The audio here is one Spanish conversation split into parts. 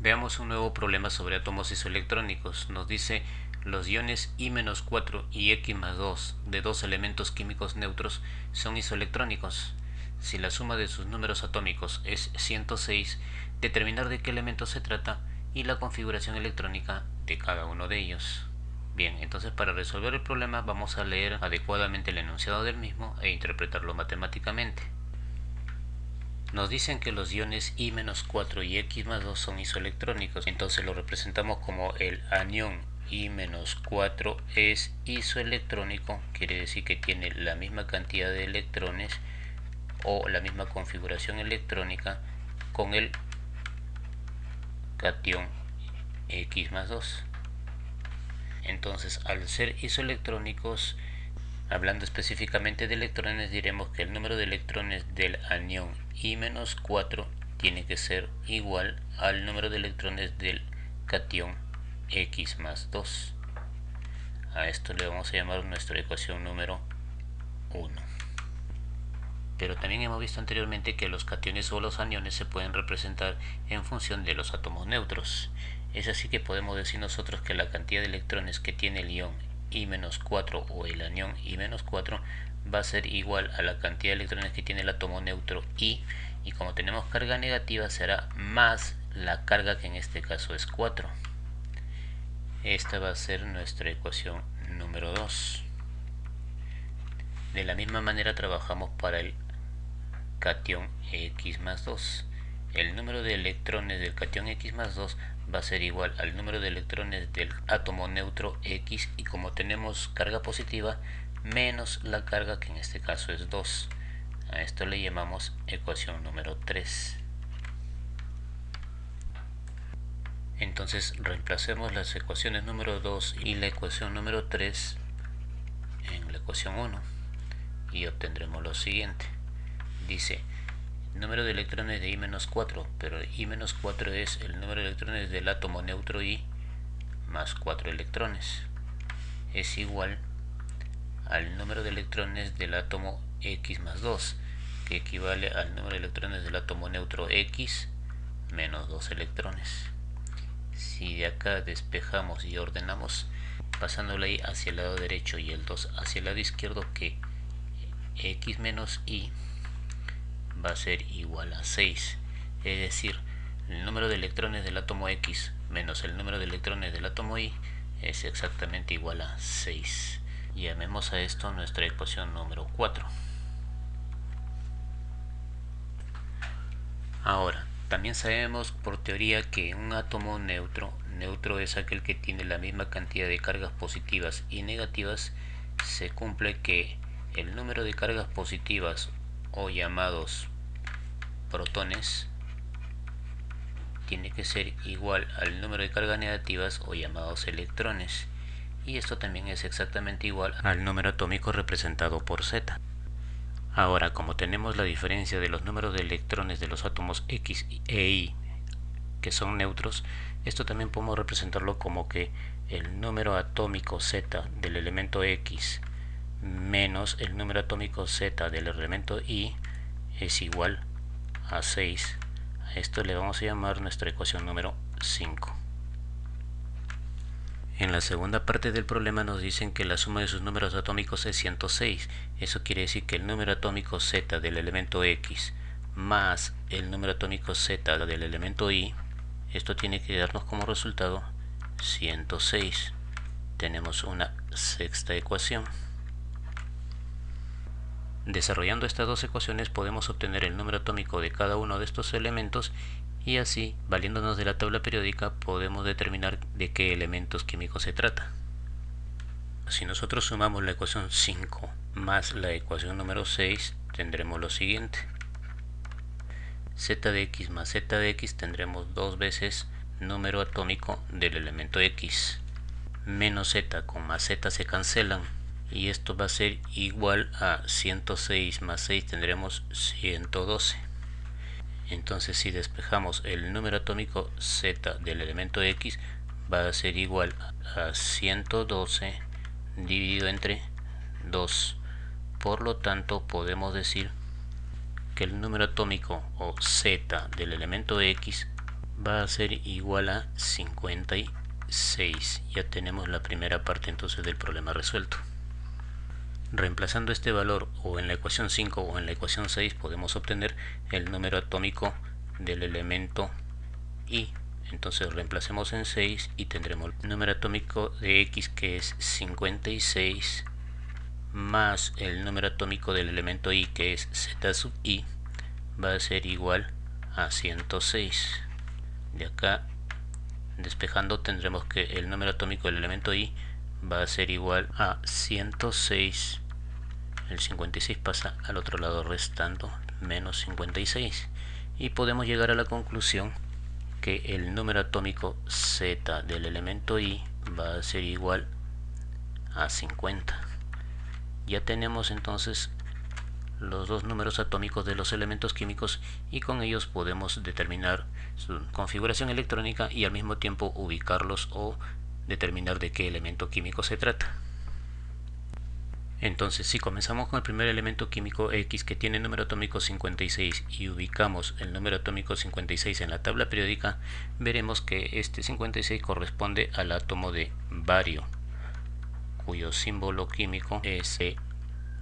Veamos un nuevo problema sobre átomos isoelectrónicos. Nos dice los iones I-4 y X+2 de dos elementos químicos neutros son isoelectrónicos. Si la suma de sus números atómicos es 106, determinar de qué elemento se trata y la configuración electrónica de cada uno de ellos. Bien, entonces para resolver el problema vamos a leer adecuadamente el enunciado del mismo e interpretarlo matemáticamente. Nos dicen que los iones I-4 y X+2 son isoelectrónicos, entonces lo representamos como el anión I-4 es isoelectrónico, quiere decir que tiene la misma cantidad de electrones o la misma configuración electrónica con el catión X+2. Entonces, al ser isoelectrónicos, hablando específicamente de electrones, diremos que el número de electrones del anión I-4 tiene que ser igual al número de electrones del catión X+2. A esto le vamos a llamar nuestra ecuación número 1. Pero también hemos visto anteriormente que los cationes o los aniones se pueden representar en función de los átomos neutros. Es así que podemos decir nosotros que la cantidad de electrones que tiene el ion I-4 o el anión I-4 va a ser igual a la cantidad de electrones que tiene el átomo neutro I, y como tenemos carga negativa será más la carga, que en este caso es 4. Esta va a ser nuestra ecuación número 2. De la misma manera trabajamos para el catión X+2. El número de electrones del catión X+2 va a ser igual al número de electrones del átomo neutro X, y como tenemos carga positiva, menos la carga, que en este caso es 2. A esto le llamamos ecuación número 3. Entonces reemplacemos las ecuaciones número 2 y la ecuación número 3 en la ecuación 1 y obtendremos lo siguiente. Dice número de electrones de I-4, pero I-4 es el número de electrones del átomo neutro I más 4 electrones. Es igual al número de electrones del átomo X+2, que equivale al número de electrones del átomo neutro X menos 2 electrones. Si de acá despejamos y ordenamos, pasándole ahí hacia el lado derecho y el 2 hacia el lado izquierdo, que X menos Y va a ser igual a 6. Es decir, el número de electrones del átomo X menos el número de electrones del átomo Y es exactamente igual a 6. Llamemos a esto nuestra ecuación número 4. Ahora, también sabemos por teoría que un átomo neutro es aquel que tiene la misma cantidad de cargas positivas y negativas. Se cumple que el número de cargas positivas, o llamados protones, tiene que ser igual al número de cargas negativas, o llamados electrones, y esto también es exactamente igual al número atómico representado por Z. Ahora, como tenemos la diferencia de los números de electrones de los átomos X e Y, que son neutros, esto también podemos representarlo como que el número atómico Z del elemento X menos el número atómico Z del elemento Y es igual a 6. A esto le vamos a llamar nuestra ecuación número 5. En la segunda parte del problema nos dicen que la suma de sus números atómicos es 106. Eso quiere decir que el número atómico Z del elemento X más el número atómico Z del elemento Y, esto tiene que darnos como resultado 106. Tenemos una sexta ecuación. Desarrollando estas dos ecuaciones podemos obtener el número atómico de cada uno de estos elementos, y así, valiéndonos de la tabla periódica, podemos determinar de qué elementos químicos se trata. Si nosotros sumamos la ecuación 5 más la ecuación número 6, tendremos lo siguiente. Z de X más Z de X tendremos dos veces número atómico del elemento X. Menos Z con más Z se cancelan, y esto va a ser igual a 106 más 6 tendremos 112. Entonces, si despejamos, el número atómico Z del elemento X va a ser igual a 112 dividido entre 2. Por lo tanto, podemos decir que el número atómico, o Z, del elemento X va a ser igual a 56. Ya tenemos la primera parte entonces del problema resuelto. Reemplazando este valor o en la ecuación 5 o en la ecuación 6 podemos obtener el número atómico del elemento I. Entonces reemplacemos en 6 y tendremos el número atómico de X, que es 56, más el número atómico del elemento I, que es Z sub I, va a ser igual a 106. De acá, despejando, tendremos que el número atómico del elemento I va a ser igual a 106. El 56 pasa al otro lado restando, menos 56. Y podemos llegar a la conclusión que el número atómico Z del elemento I va a ser igual a 50. Ya tenemos entonces los dos números atómicos de los elementos químicos y con ellos podemos determinar su configuración electrónica y al mismo tiempo ubicarlos o determinar de qué elemento químico se trata. Entonces, si comenzamos con el primer elemento químico X, que tiene número atómico 56, y ubicamos el número atómico 56 en la tabla periódica, veremos que este 56 corresponde al átomo de bario, cuyo símbolo químico es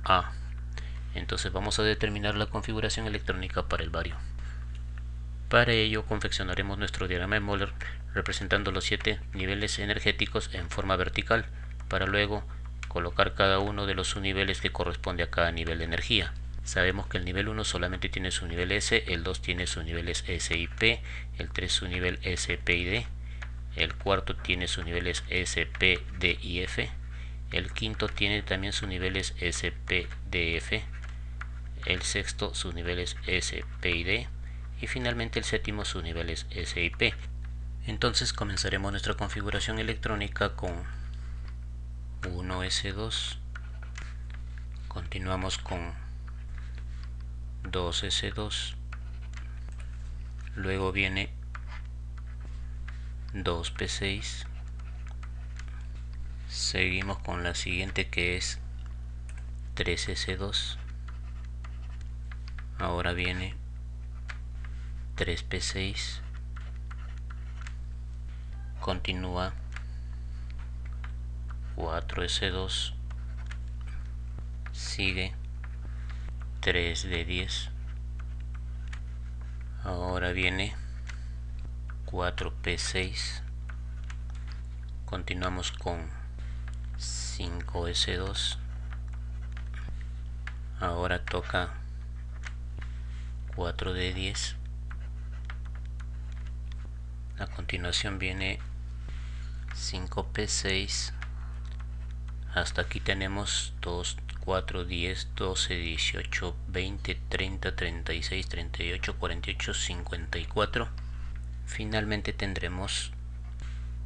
A. Entonces vamos a determinar la configuración electrónica para el bario. Para ello confeccionaremos nuestro diagrama de Moller representando los 7 niveles energéticos en forma vertical, para luego colocar cada uno de los subniveles que corresponde a cada nivel de energía. Sabemos que el nivel 1 solamente tiene su nivel S, el 2 tiene sus niveles S y P, el 3 su nivel S, P y D, el cuarto tiene sus niveles S, P, D y F, el quinto tiene también sus niveles S, P, D, F, el sexto sus niveles S, P y D, y finalmente el séptimo sus niveles S y P. Entonces comenzaremos nuestra configuración electrónica con 1s2, continuamos con 2s2, luego viene 2p6, seguimos con la siguiente, que es 3s2, ahora viene 3p6, continúa 4s2, sigue 3d10, ahora viene 4p6, continuamos con 5s2, ahora toca 4d10, a continuación viene 5p6, hasta aquí tenemos 2, 4, 10, 12, 18, 20, 30, 36, 38, 48, 54. Finalmente tendremos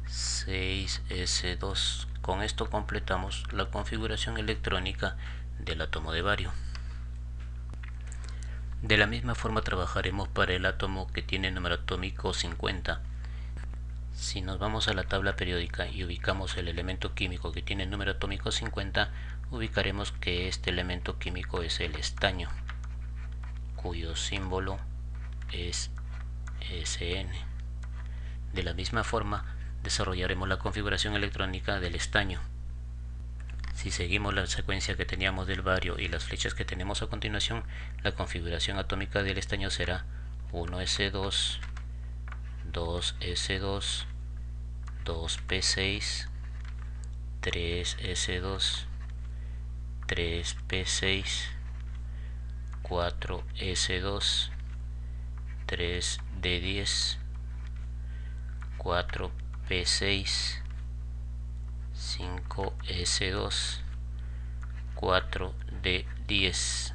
6s2. Con esto completamos la configuración electrónica del átomo de bario. De la misma forma trabajaremos para el átomo que tiene número atómico 50. Si nos vamos a la tabla periódica y ubicamos el elemento químico que tiene el número atómico 50, ubicaremos que este elemento químico es el estaño, cuyo símbolo es SN. De la misma forma, desarrollaremos la configuración electrónica del estaño. Si seguimos la secuencia que teníamos del bario y las flechas que tenemos a continuación, la configuración atómica del estaño será 1s2, 2s2, 2p6, 3s2, 3p6, 4s2, 3d10, 4p6, 5s2, 4d10.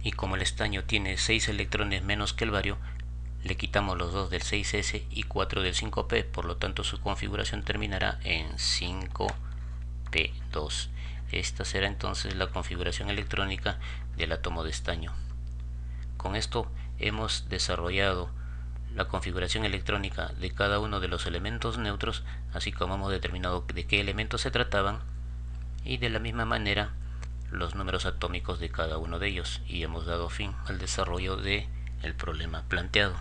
Y como el estaño tiene 6 electrones menos que el bario, le quitamos los 2 del 6s y 4 del 5p, por lo tanto su configuración terminará en 5p2. Esta será entonces la configuración electrónica del átomo de estaño. Con esto hemos desarrollado la configuración electrónica de cada uno de los elementos neutros, así como hemos determinado de qué elementos se trataban, y de la misma manera los números atómicos de cada uno de ellos, y hemos dado fin al desarrollo del problema planteado.